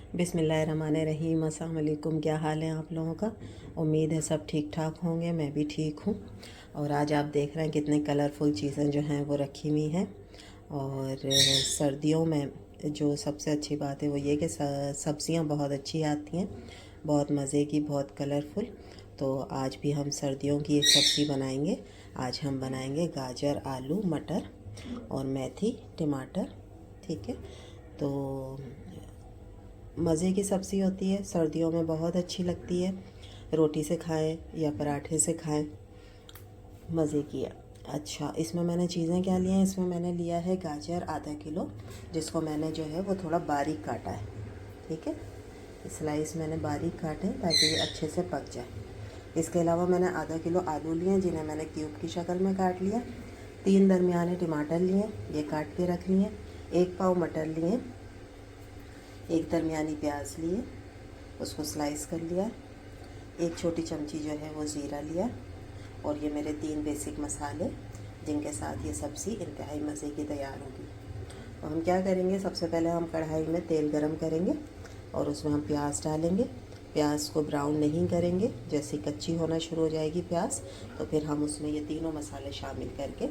बिस्मिल्लाहिर्रहमानिर्रहीम। अस्सलाम वालेकुम। क्या हाल है आप लोगों का? उम्मीद है सब ठीक ठाक होंगे। मैं भी ठीक हूँ। और आज आप देख रहे हैं कितने कलरफुल चीज़ें जो हैं वो रखी हुई हैं। और सर्दियों में जो सबसे अच्छी बात है वो ये कि सब्ज़ियाँ बहुत अच्छी आती हैं, बहुत मज़े की, बहुत कलरफुल। तो आज भी हम सर्दियों की एक सब्ज़ी बनाएंगे। आज हम बनाएंगे गाजर, आलू, मटर और मेथी, टमाटर। ठीक है, तो मज़े की सब्ज़ी होती है, सर्दियों में बहुत अच्छी लगती है। रोटी से खाएं या पराठे से खाएं, मज़े की है। अच्छा, इसमें मैंने चीज़ें क्या ली हैं? इसमें मैंने लिया है गाजर आधा किलो, जिसको मैंने जो है वो थोड़ा बारीक काटा है। ठीक है, स्लाइस मैंने बारीक काटे हैं ताकि ये अच्छे से पक जाए। इसके अलावा मैंने आधा किलो आलू लिए हैं, जिन्हें मैंने क्यूब की शक्ल में काट लिया। 3 दरमियाने टमाटर लिए, ये काट के रख लिए। 1 पाव मटर लिए, 1 दरमियानी प्याज लिए, उसको स्लाइस कर लिया। 1 छोटी चमची जो है वो ज़ीरा लिया। और ये मेरे 3 बेसिक मसाले, जिनके साथ ये सब्ज़ी इंतहाई मज़े की तैयार होगी। तो हम क्या करेंगे, सबसे पहले हम कढ़ाई में तेल गरम करेंगे और उसमें हम प्याज डालेंगे। प्याज को ब्राउन नहीं करेंगे, जैसे कच्ची होना शुरू हो जाएगी प्याज तो फिर हम उसमें ये तीनों मसाले शामिल करके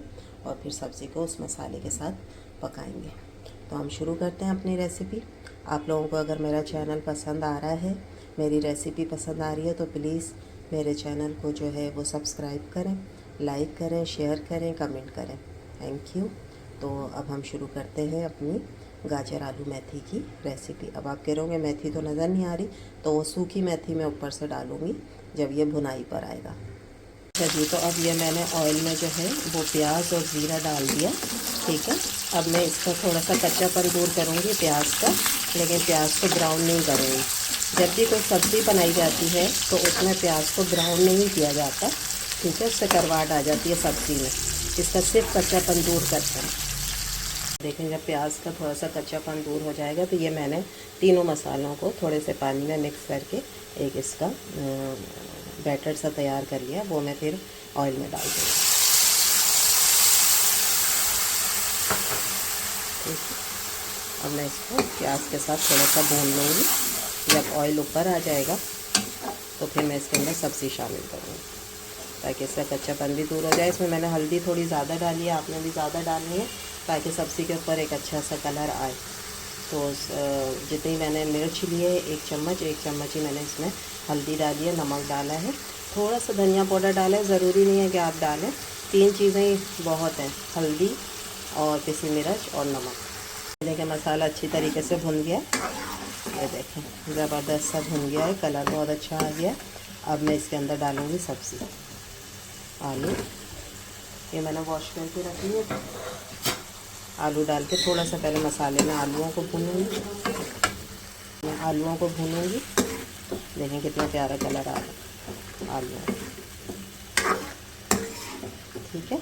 और फिर सब्ज़ी को उस मसाले के साथ पकाएंगे। तो हम शुरू करते हैं अपनी रेसिपी। आप लोगों को अगर मेरा चैनल पसंद आ रहा है, मेरी रेसिपी पसंद आ रही है, तो प्लीज़ मेरे चैनल को जो है वो सब्सक्राइब करें, लाइक करें, शेयर करें, कमेंट करें। Thank you. तो अब हम शुरू करते हैं अपनी गाजर आलू मेथी की रेसिपी। अब आप कह रहे होंगे मेथी तो नज़र नहीं आ रही, तो वो सूखी मेथी मैं ऊपर से डालूँगी जब ये भुनाई पर आएगा। अच्छा जी, तो अब ये मैंने ऑयल में जो है वो प्याज और ज़ीरा डाल दिया। ठीक है, अब मैं इसका थोड़ा सा कच्चापन दूर करूँगी प्याज का, लेकिन प्याज को ब्राउन नहीं करूँगी। जब भी कोई सब्ज़ी बनाई जाती है तो उसमें प्याज को ब्राउन नहीं किया जाता। ठीक है, उससे करवाहट आ जाती है सब्ज़ी में। इसका सिर्फ कच्चापन दूर करते हैं। देखें, जब प्याज का थोड़ा सा कच्चापन दूर हो जाएगा तो ये मैंने तीनों मसालों को थोड़े से पानी में मिक्स करके एक इसका बैटर सा तैयार कर लिया, वो मैं फिर ऑयल में डाल दूँगी। ठीक है, अब मैं इसको प्याज के साथ थोड़ा सा भून लूँगी। जब ऑयल ऊपर आ जाएगा तो फिर मैं इसके अंदर सब्ज़ी शामिल करूँगी ताकि इसका कच्चापन भी दूर हो जाए। इसमें मैंने हल्दी थोड़ी ज़्यादा डाली है, आपने भी ज़्यादा डालनी है ताकि सब्ज़ी के ऊपर एक अच्छा सा कलर आए। तो जितनी मैंने मिर्च ली है, 1 चम्मच ही मैंने इसमें हल्दी डाली है, नमक डाला है, थोड़ा सा धनिया पाउडर डाला है, ज़रूरी नहीं है कि आप डालें। 3 चीज़ें ही बहुत हैं, हल्दी और पिसी मिर्च और नमक। देखिए मसाला अच्छी तरीके से भुन गया, ये देखें ज़बरदस्त सा भुन गया है, कलर बहुत अच्छा आ गया। अब मैं इसके अंदर डालूँगी सब्ज़ी, आलू। ये मैंने वॉश करके रख लिया। आलू डाल के थोड़ा सा पहले मसाले में आलूओं को भूनूँगी। मैं आलूओं को भूनूँगी, देखें कितना प्यारा कलर आ रहा है आलूओं। ठीक है,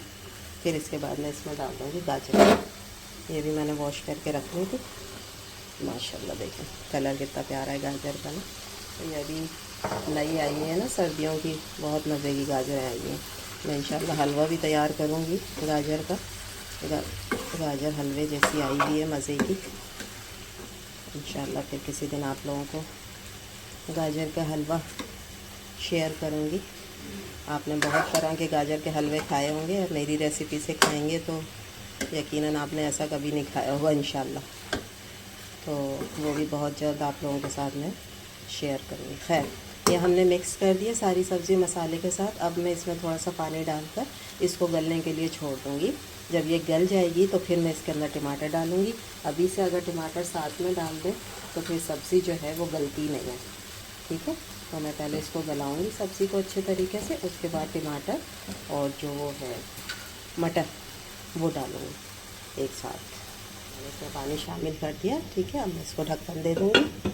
फिर इसके बाद मैं इसमें डाल दूँगी गाजर। ये भी मैंने वॉश करके रख ली थी। माशाल्लाह देखें कलर कितना प्यारा है गाजर का ना। तो ये अभी नई आई है ना सर्दियों की, बहुत मज़े की गाजर आई हैं। मैं इंशाल्लाह हलवा भी तैयार करूँगी गाजर का। गाजर हलवे जैसी आई हुई है मज़े की। इंशाल्लाह फिर किसी दिन आप लोगों को गाजर का हलवा शेयर करूँगी। आपने बहुत तरह के गाजर के हलवे खाए होंगे और मेरी रेसिपी से खाएंगे तो यकीनन आपने ऐसा कभी नहीं खाया होगा इंशाल्लाह। तो वो भी बहुत जल्द आप लोगों के साथ मैं शेयर करूँगी। खैर, ये हमने मिक्स कर दिया सारी सब्ज़ी मसाले के साथ। अब मैं इसमें थोड़ा सा पानी डालकर इसको गलने के लिए छोड़ दूँगी। जब ये गल जाएगी तो फिर मैं इसके अंदर टमाटर डालूँगी। अभी से अगर टमाटर साथ में डाल दें तो फिर सब्ज़ी जो है वो गलती नहीं है। ठीक है, तो मैं पहले इसको गलाऊँगी सब्ज़ी को अच्छे तरीके से, उसके बाद टमाटर और जो वो है मटर वो डालूँगी एक साथ। मैंने इसमें पानी शामिल कर दिया। ठीक है, अब मैं इसको ढक्कन दे दूँगी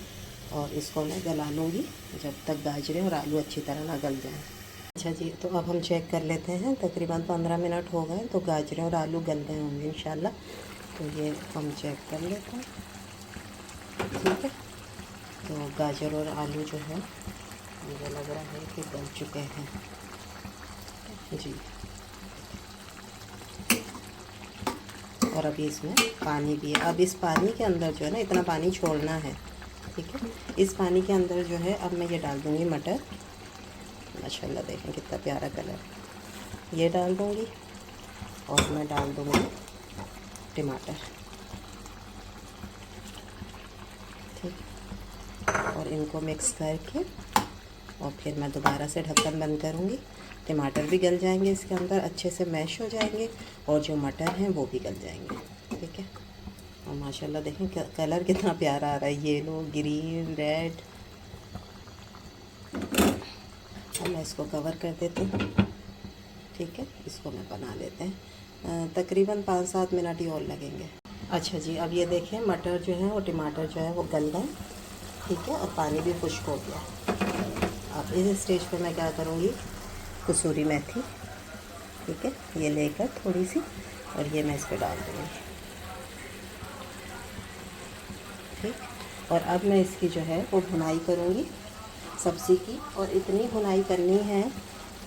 और इसको मैं गला लूँगी जब तक गाजरें और आलू अच्छी तरह ना गल जाएं। अच्छा जी, तो अब हम चेक कर लेते हैं। तकरीबन 15 मिनट हो गए तो गाजरें और आलू गल गए होंगे इंशाल्लाह। तो ये हम चेक कर लेते हैं। ठीक है, तो गाजर और आलू जो है मुझे लग रहा है कि गल चुके हैं जी। और अभी इसमें पानी भी है। अब इस पानी के अंदर जो है ना, इतना पानी छोड़ना है ठीक है। इस पानी के अंदर जो है अब मैं ये डाल दूँगी मटर। माशाल्लाह देखें कितना प्यारा कलर। ये डाल दूँगी और मैं डाल दूँगी टमाटर, ठीक। और इनको मिक्स करके और फिर मैं दोबारा से ढक्कन बंद करूँगी। टमाटर भी गल जाएंगे इसके अंदर, अच्छे से मैश हो जाएंगे और जो मटर हैं वो भी गल जाएंगे, ठीक है। और माशाल्लाह देखें कलर कितना प्यारा आ रहा है, येलो, ग्रीन, रेड। अब मैं इसको कवर कर देती हूँ, ठीक है। इसको मैं बना लेते हैं, तकरीबन 5-7 मिनट ही और लगेंगे। अच्छा जी, अब ये देखें मटर जो है और टमाटर जो है वो गल गए, ठीक है। और पानी भी खुश्क हो गया। अब इस स्टेज पे मैं क्या करूँगी, कसूरी मेथी, ठीक है, ये लेकर थोड़ी सी और ये मैं इस पर डाल दूँगी, ठीक। और अब मैं इसकी जो है वो भुनाई करूँगी सब्ज़ी की, और इतनी भुनाई करनी है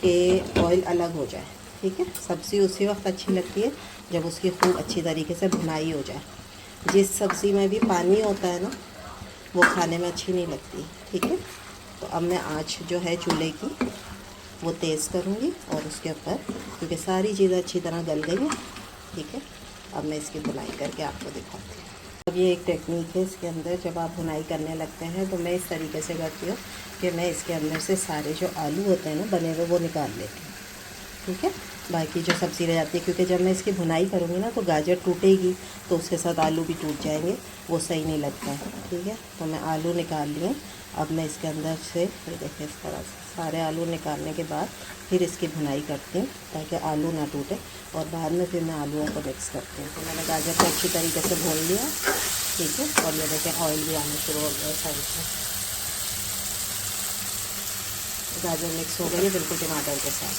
कि ऑयल अलग हो जाए, ठीक है। सब्ज़ी उसी वक्त अच्छी लगती है जब उसकी खूब अच्छी तरीके से भुनाई हो जाए। जिस सब्ज़ी में भी पानी होता है ना, वो खाने में अच्छी नहीं लगती, ठीक है। तो अब मैं आँच जो है चूल्हे की वो तेज़ करूँगी और उसके ऊपर, क्योंकि सारी चीज़ें अच्छी तरह गल गई हैं, ठीक है। अब मैं इसकी भुनाई करके आपको दिखाती हूँ। अब ये एक टेक्निक है इसके अंदर, जब आप भुनाई करने लगते हैं तो मैं इस तरीके से करती हूँ कि मैं इसके अंदर से सारे जो आलू होते हैं ना बने हुए वो निकाल लेती हूँ, ठीक है। बाकी जो सब्ज़ी रह जाती है, क्योंकि जब मैं इसकी भुनाई करूँगी ना तो गाजर टूटेगी तो उसके साथ आलू भी टूट जाएंगे, वो सही नहीं लगता है, ठीक है। तो मैं आलू निकाल लिए। अब मैं इसके अंदर से ये देखिए इस तरह से सारे आलू निकालने के बाद फिर इसकी भुनाई करती हूँ ताकि आलू ना टूटे, और बाद में फिर मैं आलूओं को मिक्स करती हूँ। तो मैंने गाजर को अच्छी तरीके से भून लिया, ठीक है। और ये देखिए ऑयल भी आना शुरू हो गया साइड से, गाजर मिक्स हो गई है बिल्कुल टमाटर के साथ।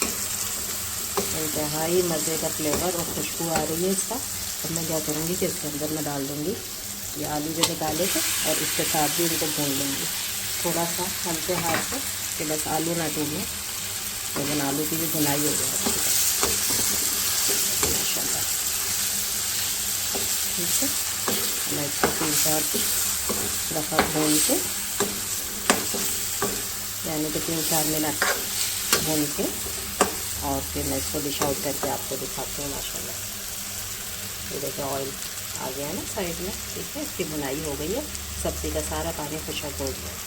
इंतहाई मज़े का फ्लेवर और खुशबू आ रही है इसका। अब मैं क्या करूँगी कि इसके अंदर मैं डाल दूँगी ये आलू जो निकाले थे और इसके साथ भी इनको भून लूँगी थोड़ा सा हल्के हाथ से, कि बस आलू ना टूटे, लेकिन आलू की भी भुनाई हो जाए माशाल्लाह, ठीक है। मैं इसको 3-4 दफ़ा भून के, यानी कि 3-4 मिनट भून के, और फिर मैं इसको डिश आउट करके आपको दिखाती हूँ। माशाल्लाह ये देखिए ऑयल आ गया है ना साइड में, ठीक है। इसकी भुनाई हो गई है, सब्ज़ी का सारा पानी खुशक हो गया।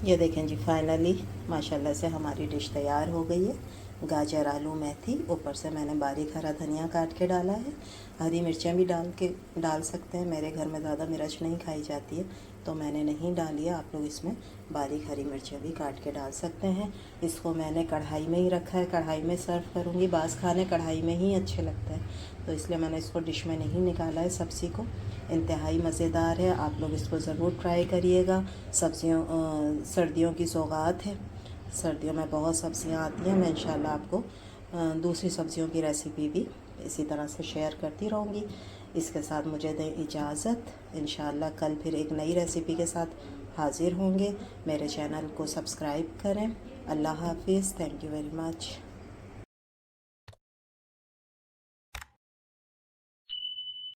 ये देखें जी, फाइनली माशाल्लाह से हमारी डिश तैयार हो गई है। गाजर, आलू, मेथी, ऊपर से मैंने बारीक हरा धनिया काट के डाला है। हरी मिर्चें भी डाल सकते हैं, मेरे घर में ज़्यादा मिर्च नहीं खाई जाती है तो मैंने नहीं डाली है। आप लोग इसमें बारीक हरी मिर्चें भी काट के डाल सकते हैं। इसको मैंने कढ़ाई में ही रखा है, कढ़ाई में सर्व करूँगी। बास खाने कढ़ाई में ही अच्छे लगते हैं, तो इसलिए मैंने इसको डिश में नहीं निकाला है सब्ज़ी को। इंतहाई मज़ेदार है, आप लोग इसको ज़रूर ट्राई करिएगा। सर्दियों की सौगात है, सर्दियों में बहुत सब्ज़ियाँ आती हैं। मैं इंशाल्लाह आपको दूसरी सब्ज़ियों की रेसिपी भी इसी तरह से शेयर करती रहूँगी। इसके साथ मुझे दें इजाज़त, इंशाल्लाह कल फिर एक नई रेसिपी के साथ हाज़िर होंगे। मेरे चैनल को सब्सक्राइब करें। अल्लाह हाफिज़, थैंक यू वेरी मच।